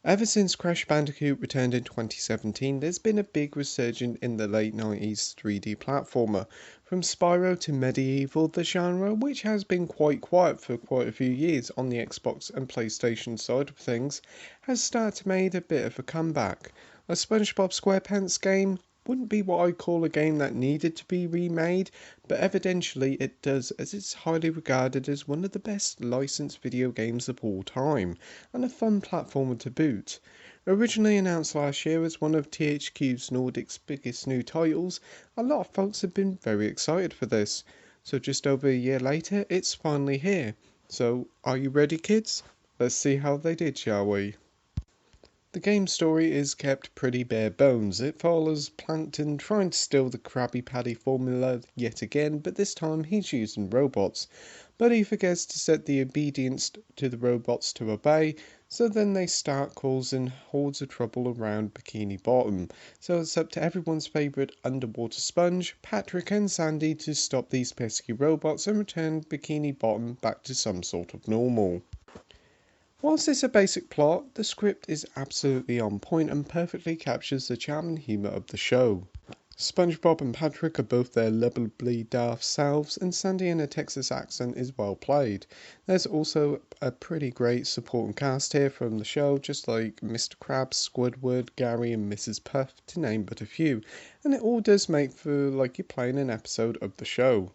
Ever since Crash Bandicoot returned in 2017, there's been a big resurgence in the late 90s 3D platformer. From Spyro to Medieval, the genre, which has been quite quiet for quite a few years on the Xbox and PlayStation side of things, has started to make a bit of a comeback. A SpongeBob SquarePants game wouldn't be what I call a game that needed to be remade, but evidently it does, as it's highly regarded as one of the best licensed video games of all time, and a fun platformer to boot. Originally announced last year as one of THQ Nordic's biggest new titles, a lot of folks have been very excited for this. So just over a year later, it's finally here. So, are you ready, kids? Let's see how they did, shall we? The game's story is kept pretty bare bones. It follows Plankton trying to steal the Krabby Patty formula yet again, but this time he's using robots. But he forgets to set the obedience to the robots to obey, so then they start causing hordes of trouble around Bikini Bottom. So it's up to everyone's favourite underwater sponge, Patrick and Sandy, to stop these pesky robots and return Bikini Bottom back to some sort of normal. Whilst it's a basic plot, the script is absolutely on point and perfectly captures the charm and humour of the show. SpongeBob and Patrick are both their lovably daft selves, and Sandy in a Texas accent is well played. There's also a pretty great supporting cast here from the show, just like Mr. Krabs, Squidward, Gary and Mrs. Puff, to name but a few, and it all does make for like you're playing an episode of the show.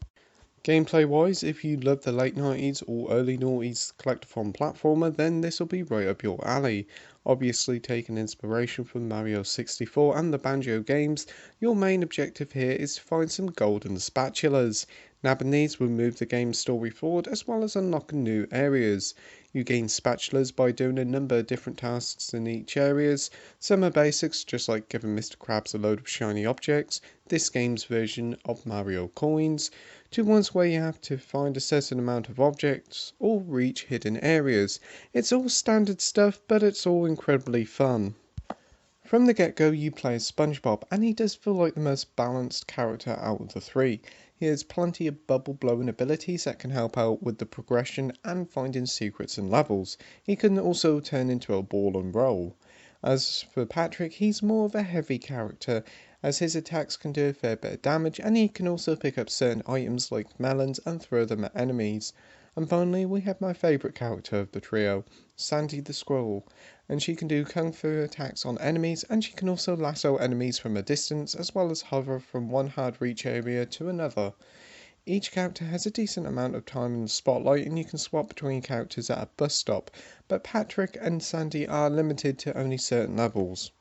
Gameplay wise, if you love the late 90s or early noughties collectathon platformer, then this will be right up your alley. Obviously taking inspiration from Mario 64 and the Banjo games, your main objective here is to find some golden spatulas. Nabbing these will move the game's story forward as well as unlocking new areas. You gain spatulas by doing a number of different tasks in each areas. Some are basics, just like giving Mr. Krabs a load of shiny objects, this game's version of Mario coins, to ones where you have to find a certain amount of objects or reach hidden areas. It's all standard stuff, but it's all incredibly fun. From the get-go you play as SpongeBob, and he does feel like the most balanced character out of the three. He has plenty of bubble-blowing abilities that can help out with the progression and finding secrets and levels. He can also turn into a ball and roll. As for Patrick, he's more of a heavy character, as his attacks can do a fair bit of damage, and he can also pick up certain items like melons and throw them at enemies. And finally, we have my favourite character of the trio, Sandy the Squirrel, and she can do kung fu attacks on enemies, and she can also lasso enemies from a distance, as well as hover from one hard reach area to another. Each character has a decent amount of time in the spotlight, and you can swap between characters at a bus stop, but Patrick and Sandy are limited to only certain levels.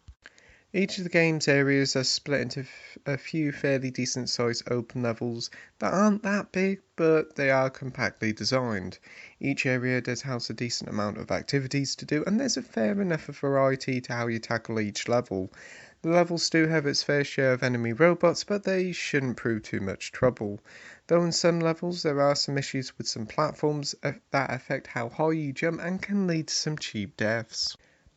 Each of the game's areas are split into a few fairly decent sized open levels that aren't that big, but they are compactly designed. Each area does house a decent amount of activities to do, and there's a fair enough variety to how you tackle each level. The levels do have its fair share of enemy robots, but they shouldn't prove too much trouble. Though in some levels there are some issues with some platforms that affect how high you jump and can lead to some cheap deaths.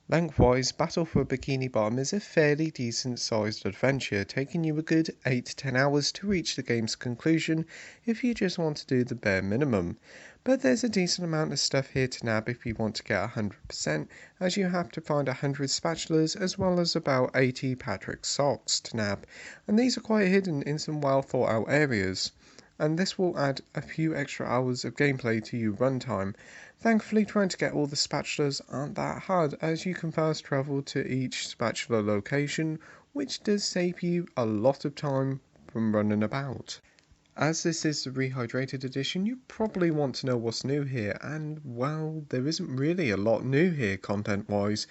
Lengthwise, Battle for Bikini Bottom is a fairly decent sized adventure, taking you a good 8 to 10 hours to reach the game's conclusion if you just want to do the bare minimum. But there's a decent amount of stuff here to nab if you want to get 100%, as you have to find 100 spatulas as well as about 80 Patrick socks to nab, and these are quite hidden in some well thought out areas. And this will add a few extra hours of gameplay to your runtime. Thankfully, trying to get all the spatulas aren't that hard, as you can fast travel to each spatula location, which does save you a lot of time from running about. As this is the Rehydrated edition, you probably want to know what's new here, and well, there isn't really a lot new here content-wise.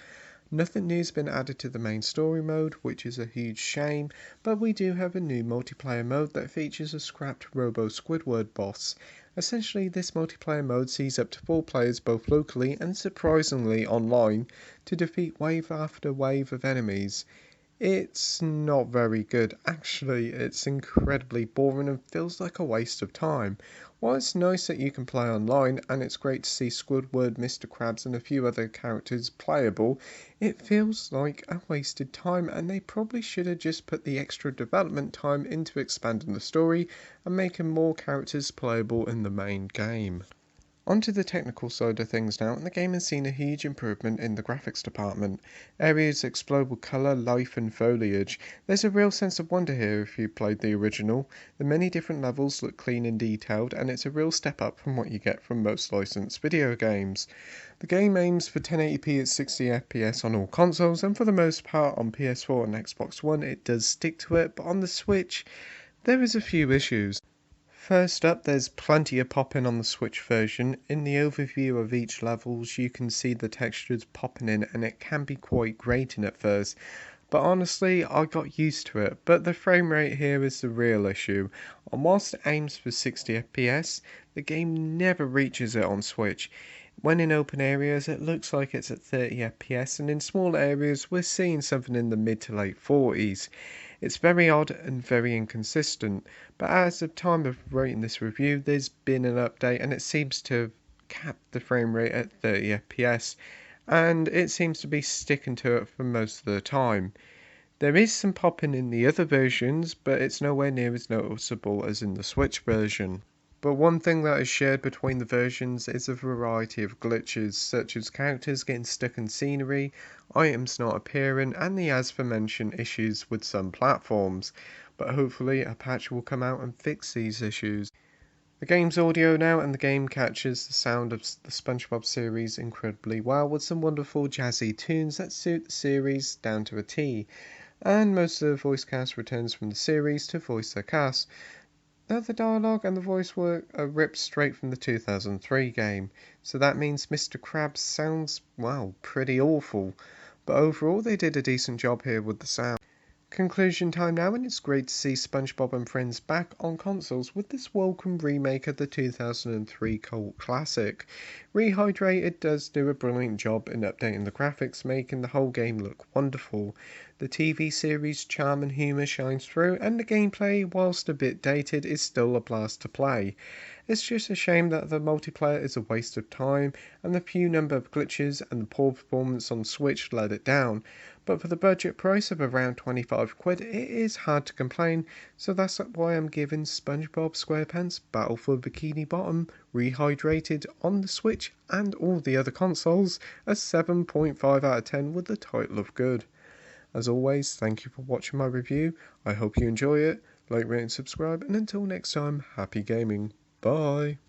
Nothing new has been added to the main story mode, which is a huge shame, but we do have a new multiplayer mode that features a scrapped Robo Squidward boss. Essentially, this multiplayer mode sees up to 4 players both locally and surprisingly online to defeat wave after wave of enemies. It's not very good, actually. It's incredibly boring and feels like a waste of time. While it's nice that you can play online, and it's great to see Squidward, Mr. Krabs and a few other characters playable, it feels like a wasted time, and they probably should have just put the extra development time into expanding the story and making more characters playable in the main game. Onto the technical side of things now, and the game has seen a huge improvement in the graphics department. Areas explode with colour, life and foliage. There's a real sense of wonder here if you played the original. The many different levels look clean and detailed, and it's a real step up from what you get from most licensed video games. The game aims for 1080p at 60 FPS on all consoles, and for the most part on PS4 and Xbox One it does stick to it, but on the Switch there is a few issues. First up, there's plenty of popping on the Switch version. In the overview of each levels, you can see the textures popping in, and it can be quite grating at first. But honestly, I got used to it. But the frame rate here is the real issue. And whilst it aims for 60 FPS, the game never reaches it on Switch. When in open areas, it looks like it's at 30 FPS, and in small areas, we're seeing something in the mid to late 40s. It's very odd and very inconsistent, but as of time of writing this review, there's been an update and it seems to have capped the frame rate at 30 FPS, and it seems to be sticking to it for most of the time. There is some popping in the other versions, but it's nowhere near as noticeable as in the Switch version. But one thing that is shared between the versions is a variety of glitches, such as characters getting stuck in scenery, items not appearing, and the as aforementioned issues with some platforms. But hopefully a patch will come out and fix these issues. The game's audio now, and the game catches the sound of the SpongeBob series incredibly well, with some wonderful jazzy tunes that suit the series down to a T. And most of the voice cast returns from the series to voice their cast. Now the dialogue and the voice work are ripped straight from the 2003 game, so that means Mr. Krabs sounds, well, pretty awful. But overall they did a decent job here with the sound. Conclusion time now, and it's great to see SpongeBob and Friends back on consoles with this welcome remake of the 2003 cult classic. Rehydrated does do a brilliant job in updating the graphics, making the whole game look wonderful. The TV series' charm and humour shines through, and the gameplay, whilst a bit dated, is still a blast to play. It's just a shame that the multiplayer is a waste of time, and the few number of glitches and the poor performance on Switch let it down. But for the budget price of around 25 quid, it is hard to complain, so that's why I'm giving SpongeBob SquarePants Battle for Bikini Bottom Rehydrated on the Switch and all the other consoles a 7.5 out of 10 with the title of good. As always, thank you for watching my review. I hope you enjoy it. Like, rate and subscribe, and until next time, happy gaming. Bye.